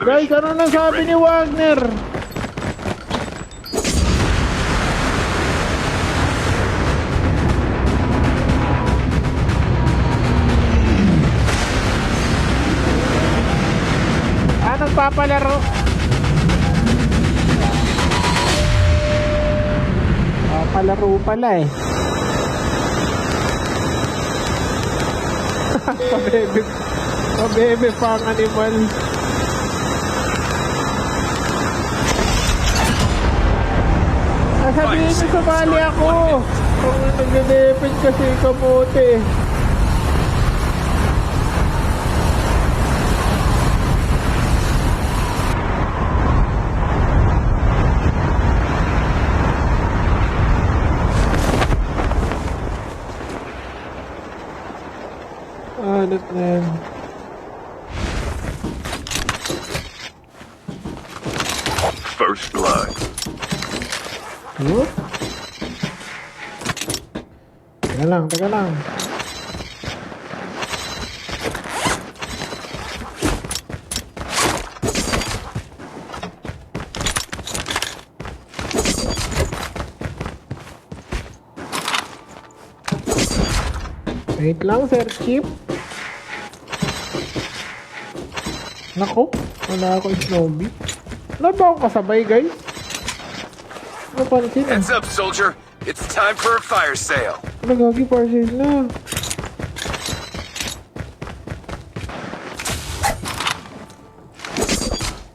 the Guys, mission. ano na sabi ni Wagner? Nagpapalaro. Papalaro pala eh. Pabebe. Pabebe pa ang animal. Sabihin niyo sumali ako. Kung nag-defend kasi kamote. Ano na yan? First blood. Huh? Teka lang, teka lang. Wait lang, Sir Chip. Nako, wala ako Snowbee. Wala ba akong kasabay, guys? Napansin eh. Heads up, soldier. It's time for a fire sale. Nagagi parcel na.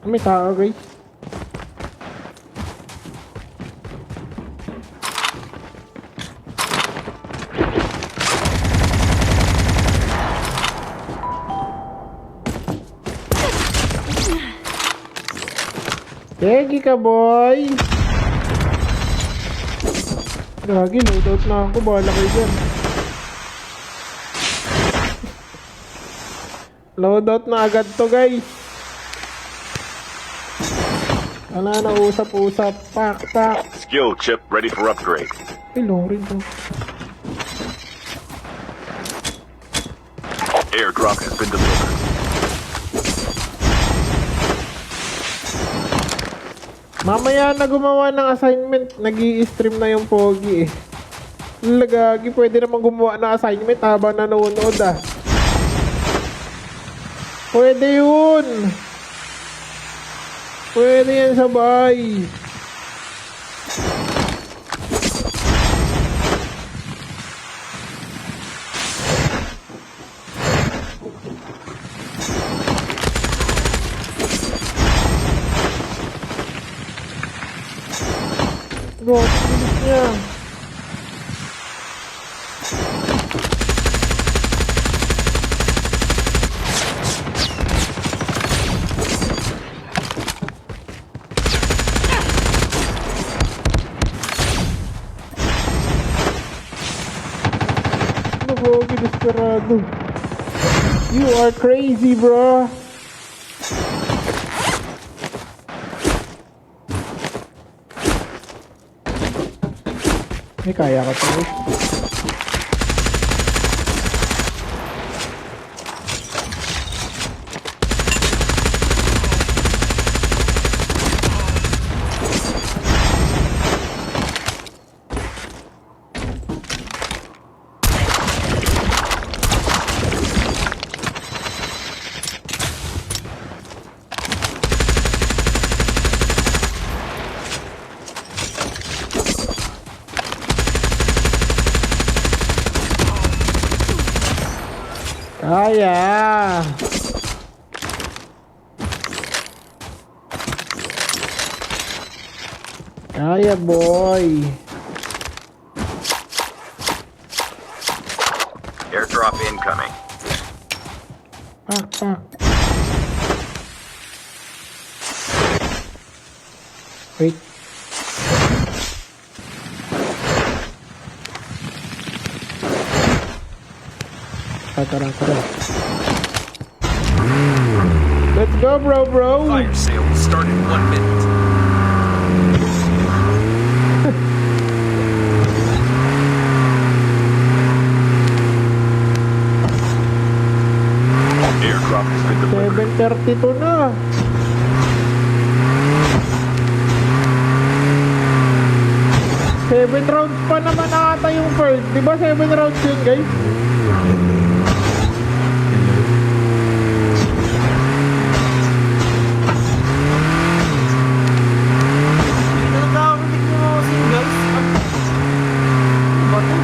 May tao, guys. Tegi ka, boy. Gagi, loadout na ako. Bahala kayo dyan. Loadout na agad to, guys. Wala na, usap-usap. Pak, pak. Skill chip ready for upgrade. Ay, long rin to. Airdrop has been delivered. Mamaya na gumawa ng assignment, nag-i-stream na yung Pogi eh. Lagagi, pwede naman gumawa ng assignment habang nanonood ah. Pwede yun. Pwede yan sabay. Bro, bilis niya. Ano, Pogi, desperado. You are crazy, bro. May kaya ka to. Kaya. Kaya, boy. Airdrop incoming. Pak, pak. Wait. Tara. Let's go, bro. Fire sale will start in 1 minute. Airdrop has been delivered. 7:32 na. ba 7 rounds yun, guys? Nagkakarinig mo kasi guys. Ano ba to?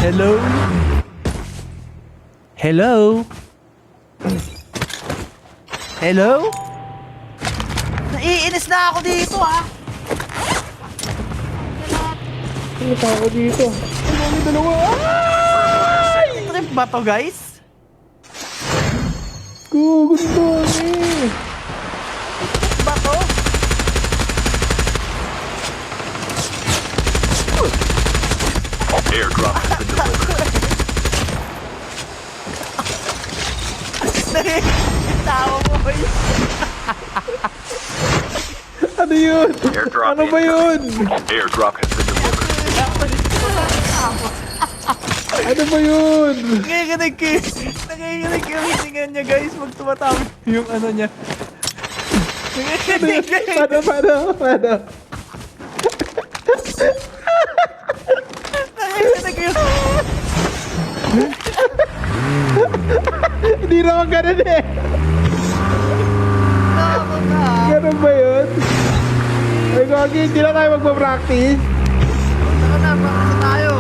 Hello? Hello? Hello? Naiinis na ako dito ah! Ano tao dito? Ano yung dalawa? Ay! Trip ba to guys? Gusto eh. Ba to? Airdrop has been delivered. Tawa mo ba yun? Ano yun? Airdrop Ano ba yun? Airdrop has been delivered. Ano ba yun? Nakikinig yung hiningan niya guys pag tumatawid yung ano niya. Nakikinig Paano? Nakikinig yung... Hindi naman ganun eh. Tama na. Ganun ba yun? Ay, Gogi, hindi na tayo magpa-practice. Tama na, baka tayo.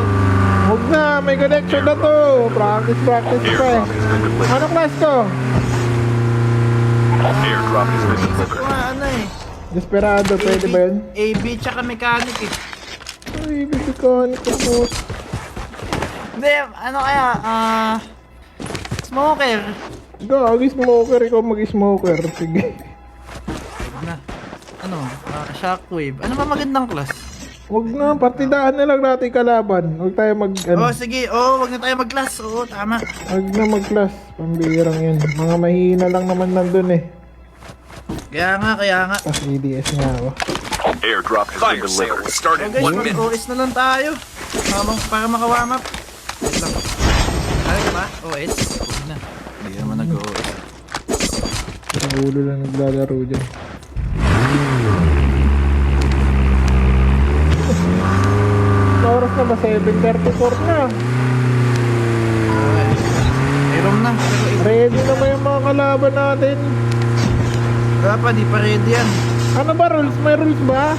Huwag na, may connection na to. Practice pa eh. Airdrop has been delivered. Ano class to? Airdrop has been delivered. Ano eh. Desperado, pwede ba yun? AB tsaka mechanic eh. Ay, bisikan ko po. Hindi, ano kaya, smoker. Gogi, smoker. Ikaw mag-smoker. Sige. Ano, shockwave. Ano ba magandang class? Huwag na, partidahan na lang natin kalaban. Huwag tayo mag, Oh, sige. Oh, wag na tayo mag-class. Oo, tama. Huwag na mag-class. Pambirang yan. Mga mahina lang naman nandun eh. Kaya nga. Tapos ADS nga ako. Airdrop has been Fire sale delivered. will start Oh in guys, 1 minute. mag-OS na lang tayo. Para makawarm up. Wait lang. Kaya ba? OS? Huwag na. Hindi naman nag-OS. Ang ulo lang naglalaro dyan. Oras na ba? 7:34 na. Mayroon na. Pero Ready na ba yung mga kalaban natin? wala pa, di pa ready yan. Ano ba rules? May rules ba?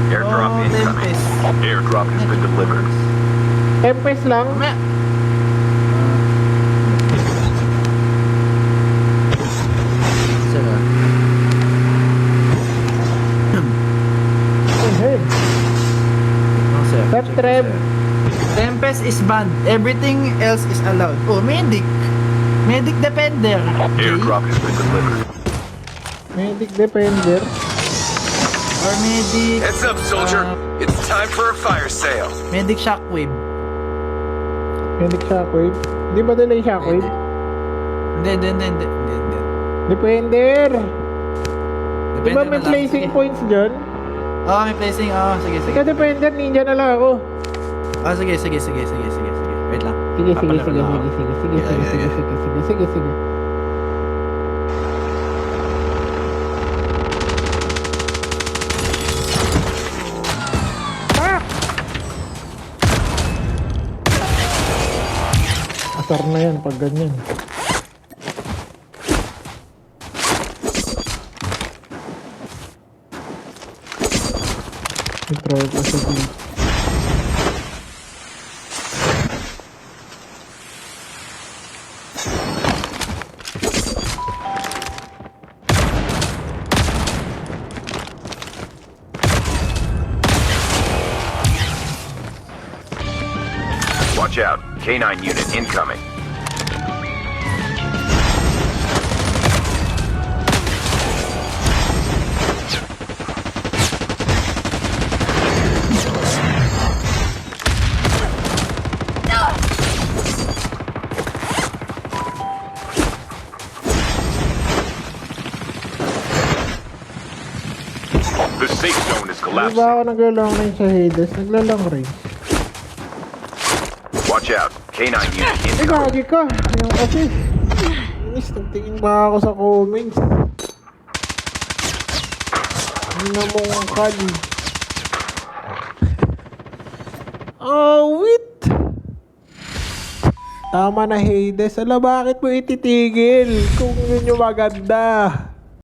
Airdrop Oh, incoming. Tempest. Airdrop has been delivered. Tempest lang? Mamaya. Sira. Hey, Oh, sir. Tap trap. Tempest is banned. Everything else is allowed. Oh, medic. Medic defender. Okay. Airdrop has been delivered. Medic Defender. Or medic... Heads up, soldier. It's time for a fire sale. Medic shockwave. Medic Shockwave. Di ba delay Shockwave? Hindi. Defender. Di ba may na lang. placing Sige. points dyan? Oo, may placing. Oo, sige. Ikaw Defender, ninja na lang ako. Ah, sige. Wait lang. Sige. Papalaro lang ako. Sige. Ah! Asar na yan pag ganyan. I-throw ko sa gate. Watch out. K9 unit incoming. The safe zone is Di collapsing. ba ako naglalong range sa Hades? Naglalong range. Watch out. K9 unit Ay, incoming. gagi ka. Yung assist. Inis, nagtingin ba ako sa comments? Tingnan mo ang kali. Awit! Tama na, Hades. Ala, bakit mo ititigil? Kung yun yung maganda.